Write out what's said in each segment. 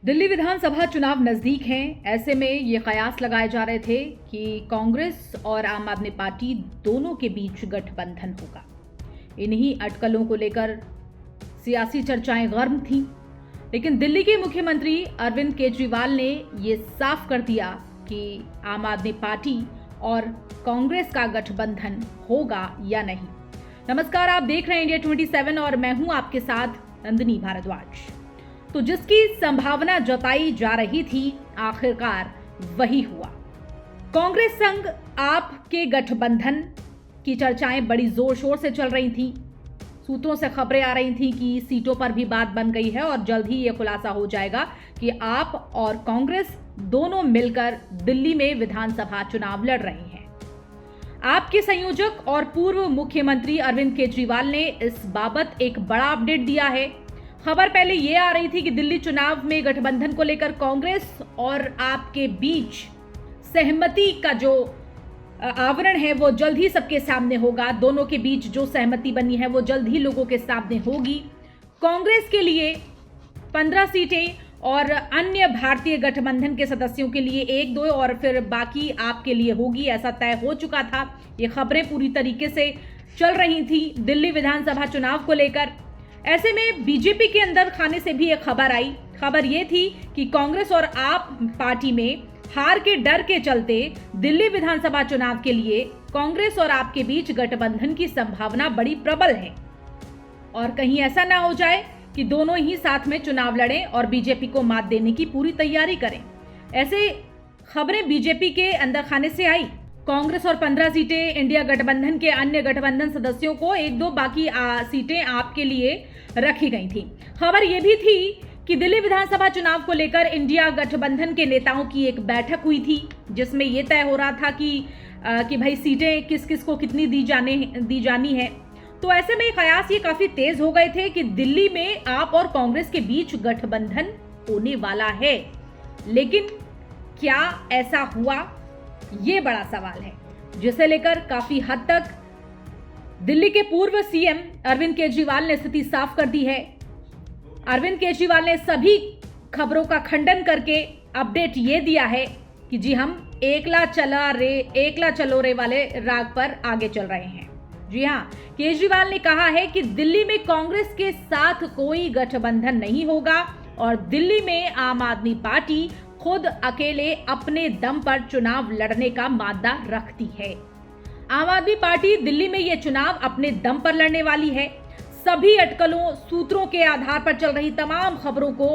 दिल्ली विधानसभा चुनाव नजदीक हैं। ऐसे में ये कयास लगाए जा रहे थे कि कांग्रेस और आम आदमी पार्टी दोनों के बीच गठबंधन होगा। इन्हीं अटकलों को लेकर सियासी चर्चाएं गर्म थीं, लेकिन दिल्ली के मुख्यमंत्री अरविंद केजरीवाल ने ये साफ कर दिया कि आम आदमी पार्टी और कांग्रेस का गठबंधन होगा या नहीं। नमस्कार, आप देख रहे हैं इंडिया 27 और मैं हूं आपके साथ नंदिनी भारद्वाज। तो जिसकी संभावना जताई जा रही थी, आखिरकार वही हुआ। कांग्रेस संग आप के गठबंधन की चर्चाएं बड़ी जोर शोर से चल रही थी। सूत्रों से खबरें आ रही थी कि सीटों पर भी बात बन गई है और जल्द ही यह खुलासा हो जाएगा कि आप और कांग्रेस दोनों मिलकर दिल्ली में विधानसभा चुनाव लड़ रहे हैं। आपके संयोजक और पूर्व मुख्यमंत्री अरविंद केजरीवाल ने इस बाबत एक बड़ा अपडेट दिया है। खबर पहले ये आ रही थी कि दिल्ली चुनाव में गठबंधन को लेकर कांग्रेस और आपके बीच सहमति का जो आवरण है वो जल्द ही सबके सामने होगा। दोनों के बीच जो सहमति बनी है वो जल्द ही लोगों के सामने होगी। कांग्रेस के लिए 15 सीटें और अन्य भारतीय गठबंधन के सदस्यों के लिए 1-2 और फिर बाकी आपके लिए होगी, ऐसा तय हो चुका था। ये खबरें पूरी तरीके से चल रही थी दिल्ली विधानसभा चुनाव को लेकर। ऐसे में बीजेपी के अंदर खाने से भी एक खबर आई। खबर ये थी कि कांग्रेस और आप पार्टी में हार के डर के चलते दिल्ली विधानसभा चुनाव के लिए कांग्रेस और आपके बीच गठबंधन की संभावना बड़ी प्रबल है और कहीं ऐसा ना हो जाए कि दोनों ही साथ में चुनाव लड़ें और बीजेपी को मात देने की पूरी तैयारी करें। ऐसे खबरें बीजेपी के अंदर खाने से आई। कांग्रेस और 15 सीटें इंडिया गठबंधन के अन्य गठबंधन सदस्यों को, 1-2 बाकी सीटें आपके लिए रखी गई थी। खबर यह भी थी कि दिल्ली विधानसभा चुनाव को लेकर इंडिया गठबंधन के नेताओं की एक बैठक हुई थी, जिसमें यह तय हो रहा था कि भाई सीटें किस किस को कितनी दी जानी है। तो ऐसे में कयास ये काफी तेज हो गए थे कि दिल्ली में आप और कांग्रेस के बीच गठबंधन होने वाला है। लेकिन क्या ऐसा हुआ, ये बड़ा सवाल है, जिसे लेकर काफी हद तक दिल्ली के पूर्व सीएम अरविंद केजरीवाल ने स्थिति साफ कर दी है। अरविंद केजरीवाल ने सभी खबरों का खंडन करके अपडेट ये दिया है कि जी हम एकला चलो रे वाले राग पर आगे चल रहे हैं। जी हाँ, केजरीवाल ने कहा है कि दिल्ली में कांग्रेस के साथ कोई गठबंधन नहीं होगा और दिल्ली में आम आदमी पार्टी खुद अकेले अपने दम पर चुनाव लड़ने का मादा रखती है। आम आदमी पार्टी दिल्ली में यह चुनाव अपने दम पर लड़ने वाली है। सभी अटकलों, सूत्रों के आधार पर चल रही तमाम खबरों को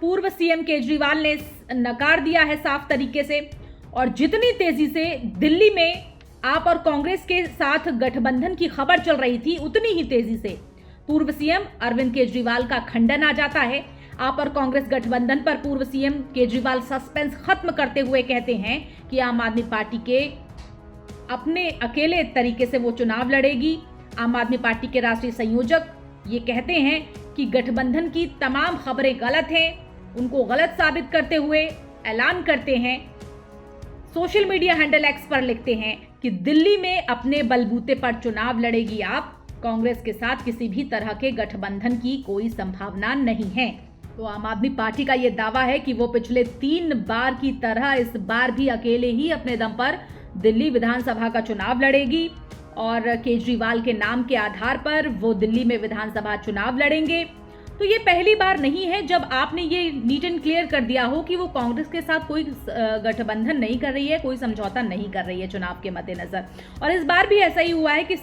पूर्व सीएम केजरीवाल ने नकार दिया है साफ तरीके से। और जितनी तेजी से दिल्ली में आप और कांग्रेस के साथ गठबंधन की खबर चल रही थी, उतनी ही तेजी से पूर्व सीएम अरविंद केजरीवाल का खंडन आ जाता है। आप और कांग्रेस गठबंधन पर पूर्व सीएम केजरीवाल सस्पेंस खत्म करते हुए कहते हैं कि आम आदमी पार्टी के अपने अकेले तरीके से वो चुनाव लड़ेगी। आम आदमी पार्टी के राष्ट्रीय संयोजक ये कहते हैं कि गठबंधन की तमाम खबरें गलत हैं, उनको गलत साबित करते हुए ऐलान करते हैं। सोशल मीडिया हैंडल एक्स पर लिखते हैं कि दिल्ली में अपने बलबूते पर चुनाव लड़ेगी आप, कांग्रेस के साथ किसी भी तरह के गठबंधन की कोई संभावना नहीं है। तो आम आदमी पार्टी का यह दावा है कि वो पिछले 3 बार की तरह इस बार भी अकेले ही अपने दम पर दिल्ली विधानसभा का चुनाव लड़ेगी और केजरीवाल के नाम के आधार पर वो दिल्ली में विधानसभा चुनाव लड़ेंगे। तो ये पहली बार नहीं है जब आपने ये नीट एंड क्लियर कर दिया हो कि वो कांग्रेस के साथ कोई गठबंधन नहीं कर रही है, कोई समझौता नहीं कर रही है चुनाव के मद्देनजर। और इस बार भी ऐसा ही हुआ है कि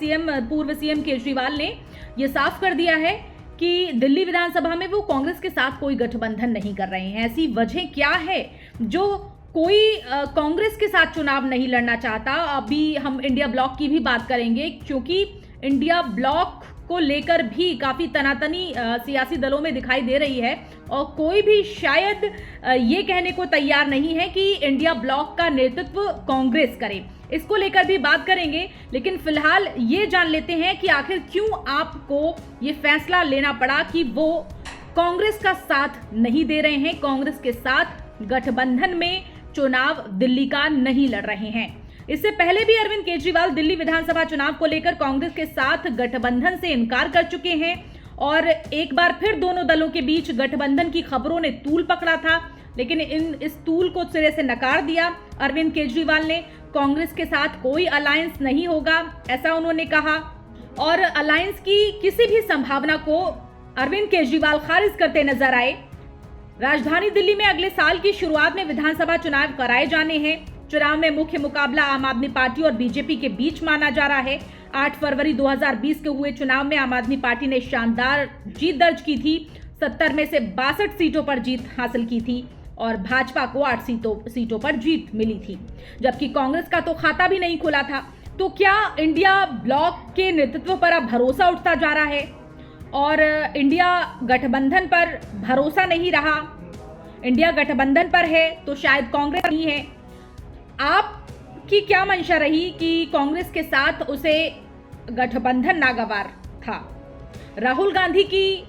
पूर्व सीएम केजरीवाल ने ये साफ कर दिया है कि दिल्ली विधानसभा में वो कांग्रेस के साथ कोई गठबंधन नहीं कर रहे हैं। ऐसी वजह क्या है जो कोई कांग्रेस के साथ चुनाव नहीं लड़ना चाहता? अभी हम इंडिया ब्लॉक की भी बात करेंगे, क्योंकि इंडिया ब्लॉक को लेकर भी काफी तनातनी सियासी दलों में दिखाई दे रही है और कोई भी शायद ये कहने को तैयार नहीं है कि इंडिया ब्लॉक का नेतृत्व कांग्रेस करे। इसको लेकर भी बात करेंगे, लेकिन फिलहाल ये जान लेते हैं कि आखिर क्यों आपको ये फैसला लेना पड़ा कि वो कांग्रेस का साथ नहीं दे रहे हैं, कांग्रेस के साथ गठबंधन में चुनाव दिल्ली का नहीं लड़ रहे हैं। इससे पहले भी अरविंद केजरीवाल दिल्ली विधानसभा चुनाव को लेकर कांग्रेस के साथ गठबंधन से इनकार कर चुके हैं और एक बार फिर दोनों दलों के बीच गठबंधन की खबरों ने तूल पकड़ा था, लेकिन इस तूल को सिरे से नकार दिया अरविंद केजरीवाल ने। कांग्रेस के साथ कोई अलायंस नहीं होगा, ऐसा उन्होंने कहा, और अलायंस की किसी भी संभावना को अरविंद केजरीवाल खारिज करते नजर आए। राजधानी दिल्ली में अगले साल की शुरुआत में विधानसभा चुनाव कराए जाने हैं। चुनाव में मुख्य मुकाबला आम आदमी पार्टी और बीजेपी के बीच माना जा रहा है। 8 फरवरी 2020 के हुए चुनाव में आम आदमी पार्टी ने शानदार जीत दर्ज की थी। 70 में से 62 सीटों पर जीत हासिल की थी और भाजपा को 8 सीटों पर जीत मिली थी, जबकि कांग्रेस का तो खाता भी नहीं खुला था। तो क्या इंडिया ब्लॉक के नेतृत्व पर अब भरोसा उठता जा रहा है और इंडिया गठबंधन पर भरोसा नहीं रहा? इंडिया गठबंधन पर है तो शायद कांग्रेस नहीं है। आपकी क्या मंशा रही कि कांग्रेस के साथ उसे गठबंधन नागवार था? राहुल गांधी की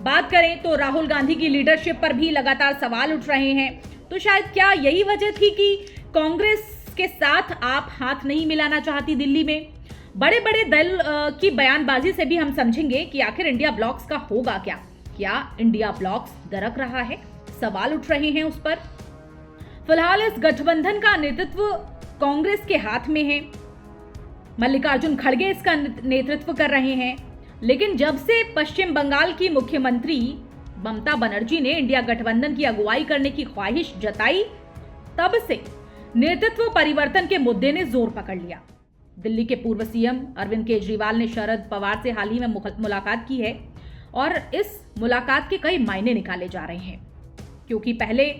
बात करें तो राहुल गांधी की लीडरशिप पर भी लगातार सवाल उठ रहे हैं। तो शायद क्या यही वजह थी कि कांग्रेस के साथ आप हाथ नहीं मिलाना चाहती दिल्ली में? बड़े बड़े दल की बयानबाजी से भी हम समझेंगे कि आखिर इंडिया ब्लॉक्स का होगा क्या। क्या इंडिया ब्लॉक्स दरक रहा है? सवाल उठ रहे हैं उस पर। फिलहाल इस गठबंधन का नेतृत्व कांग्रेस के हाथ में है। मल्लिकार्जुन खड़गे इसका नेतृत्व कर रहे हैं, लेकिन जब से पश्चिम बंगाल की मुख्यमंत्री ममता बनर्जी ने इंडिया गठबंधन की अगुवाई करने की ख्वाहिश जताई, तब से नेतृत्व परिवर्तन के मुद्दे ने जोर पकड़ लिया। दिल्ली के पूर्व सीएम अरविंद केजरीवाल ने शरद पवार से हाल ही में मुलाकात की है और इस मुलाकात के कई मायने निकाले जा रहे हैं, क्योंकि पहले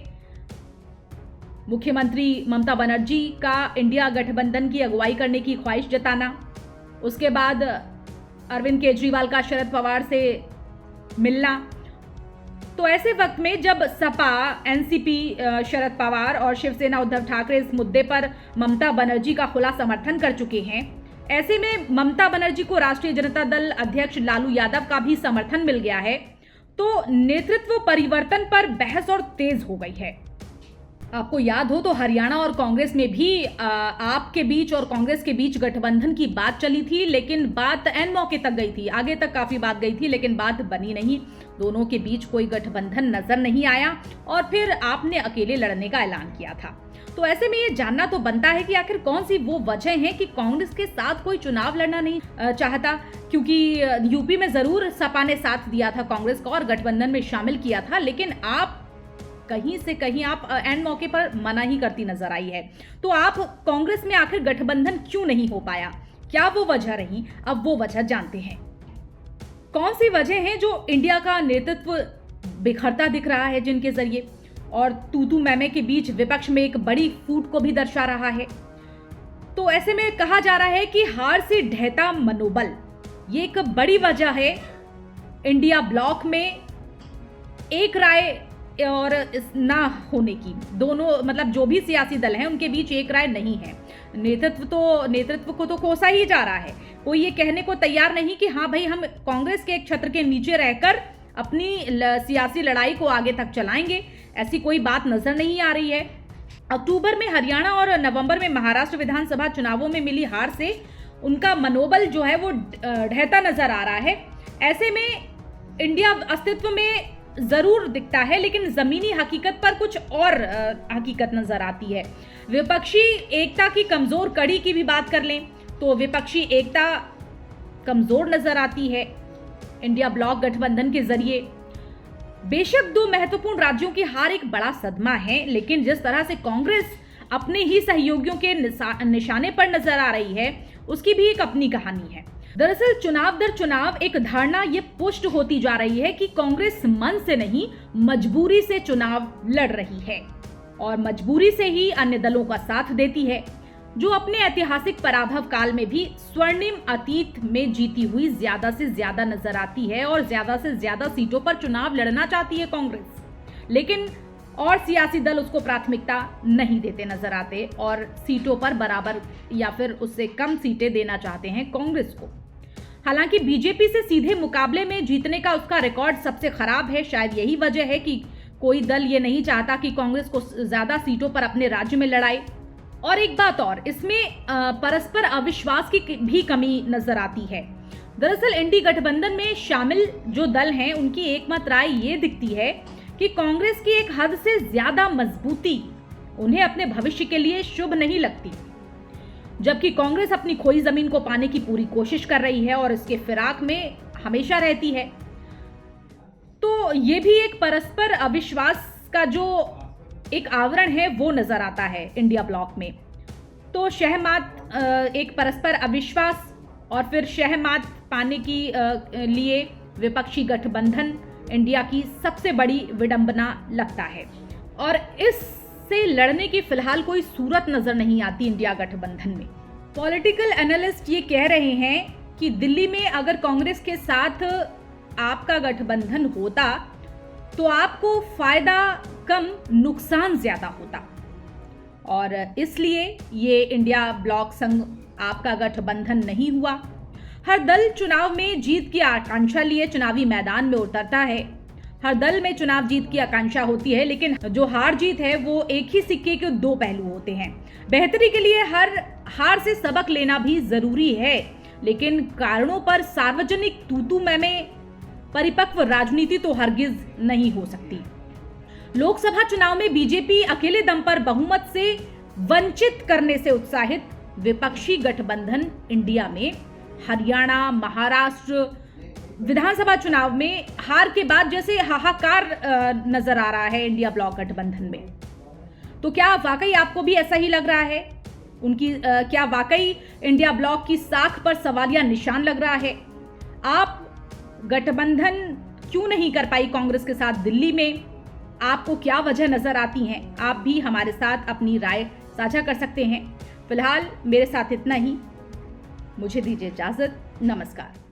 मुख्यमंत्री ममता बनर्जी का इंडिया गठबंधन की अगुवाई करने की ख्वाहिश जताना, उसके बाद अरविंद केजरीवाल का शरद पवार से मिलना। तो ऐसे वक्त में जब सपा, एनसीपी शरद पवार और शिवसेना उद्धव ठाकरे इस मुद्दे पर ममता बनर्जी का खुला समर्थन कर चुके हैं, ऐसे में ममता बनर्जी को राष्ट्रीय जनता दल अध्यक्ष लालू यादव का भी समर्थन मिल गया है। तो नेतृत्व परिवर्तन पर बहस और तेज हो गई है। आपको याद हो तो हरियाणा और कांग्रेस में भी आप के बीच और कांग्रेस के बीच गठबंधन की बात चली थी, लेकिन बात एन मौके तक गई थी, आगे तक काफी बात गई थी, लेकिन बात बनी नहीं। दोनों के बीच कोई गठबंधन नजर नहीं आया और फिर आपने अकेले लड़ने का ऐलान किया था। तो ऐसे में ये जानना तो बनता है कि आखिर कौन सी वो वजह है कि कांग्रेस के साथ कोई चुनाव लड़ना नहीं चाहता, क्योंकि यूपी में जरूर सपा ने साथ दिया था कांग्रेस का और गठबंधन में शामिल किया था, लेकिन आप कहीं से कहीं आप एंड मौके पर मना ही करती नजर आई है। तो आप कांग्रेस में आखिर गठबंधन क्यों नहीं हो पाया? क्या वो वजह रही? अब वो वजह जानते हैं। कौन सी वजह है जो इंडिया का नेतृत्व बिखरता दिख रहा है, जिनके जरिए और तू मैमे के बीच विपक्ष में एक बड़ी फूट को भी दर्शा रहा है? तो ऐसे में कहा जा रहा है कि हार से ढहता मनोबल, ये एक बड़ी वजह है इंडिया ब्लॉक में एक राय और ना होने की। दोनों मतलब जो भी सियासी दल हैं उनके बीच एक राय नहीं है। नेतृत्व को तो कोसा ही जा रहा है। कोई ये कहने को तैयार नहीं कि हाँ भाई, हम कांग्रेस के एक छत्र के नीचे रहकर अपनी सियासी लड़ाई को आगे तक चलाएंगे, ऐसी कोई बात नजर नहीं आ रही है। अक्टूबर में हरियाणा और नवंबर में महाराष्ट्र विधानसभा चुनावों में मिली हार से उनका मनोबल जो है वो ढहता नजर आ रहा है। ऐसे में इंडिया अस्तित्व में जरूर दिखता है, लेकिन जमीनी हकीकत पर कुछ और हकीकत नजर आती है। विपक्षी एकता की कमजोर कड़ी की भी बात कर लें तो विपक्षी एकता कमजोर नजर आती है इंडिया ब्लॉक गठबंधन के जरिए। बेशक दो महत्वपूर्ण राज्यों की हार एक बड़ा सदमा है, लेकिन जिस तरह से कांग्रेस अपने ही सहयोगियों के निशाने पर नजर आ रही है, उसकी भी एक अपनी कहानी है। दरअसल चुनाव दर चुनाव एक धारणा ये पुष्ट होती जा रही है कि कांग्रेस मन से नहीं, मजबूरी से चुनाव लड़ रही है और मजबूरी से ही अन्य दलों का साथ देती है, जो अपने ऐतिहासिक पराभव काल में भी स्वर्णिम अतीत में जीती हुई ज्यादा से ज्यादा नजर आती है और ज्यादा से ज्यादा सीटों पर चुनाव लड़ना चाहती है कांग्रेस, लेकिन और सियासी दल उसको प्राथमिकता नहीं देते नजर आते और सीटों पर बराबर या फिर उससे कम सीटें देना चाहते हैं कांग्रेस को। हालांकि बीजेपी से सीधे मुकाबले में जीतने का उसका रिकॉर्ड सबसे खराब है। शायद यही वजह है कि कोई दल ये नहीं चाहता कि कांग्रेस को ज्यादा सीटों पर अपने राज्य में लड़ाए। और एक बात और, इसमें परस्पर अविश्वास की भी कमी नजर आती है। दरअसल इंडी गठबंधन में शामिल जो दल हैं उनकी एकमत राय ये दिखती है कि कांग्रेस की एक हद से ज्यादा मजबूती उन्हें अपने भविष्य के लिए शुभ नहीं लगती, जबकि कांग्रेस अपनी खोई जमीन को पाने की पूरी कोशिश कर रही है और इसके फिराक में हमेशा रहती है। तो ये भी एक परस्पर अविश्वास का जो एक आवरण है वो नजर आता है इंडिया ब्लॉक में। तो शहमात एक परस्पर अविश्वास और फिर शहमात पाने की लिए विपक्षी गठबंधन इंडिया की सबसे बड़ी विडंबना लगता है और इससे लड़ने की फिलहाल कोई सूरत नजर नहीं आती इंडिया गठबंधन में। पॉलिटिकल एनालिस्ट ये कह रहे हैं कि दिल्ली में अगर कांग्रेस के साथ आपका गठबंधन होता तो आपको फायदा कम नुकसान ज्यादा होता और इसलिए ये इंडिया ब्लॉक संग आपका गठबंधन नहीं हुआ। हर दल चुनाव में जीत की आकांक्षा लिए चुनावी मैदान में उतरता है। हर दल में चुनाव जीत की आकांक्षा होती है, लेकिन जो हार जीत है वो एक ही सिक्के के दो पहलू होते हैं। बेहतरी के लिए हर हार से सबक लेना भी जरूरी है, लेकिन कारणों पर सार्वजनिक तू-तू में परिपक्व राजनीति तो हरगिज नहीं हो सकती। लोकसभा चुनाव में बीजेपी अकेले दम पर बहुमत से वंचित करने से उत्साहित विपक्षी गठबंधन इंडिया में हरियाणा, महाराष्ट्र विधानसभा चुनाव में हार के बाद जैसे हाहाकार नजर आ रहा है इंडिया ब्लॉक गठबंधन में। तो क्या वाकई आपको भी ऐसा ही लग रहा है? क्या वाकई इंडिया ब्लॉक की साख पर सवालिया निशान लग रहा है? आप गठबंधन क्यों नहीं कर पाई कांग्रेस के साथ दिल्ली में? आपको क्या वजह नजर आती हैं? आप भी हमारे साथ अपनी राय साझा कर सकते हैं। फिलहाल मेरे साथ इतना ही। मुझे दीजिए इजाजत। नमस्कार।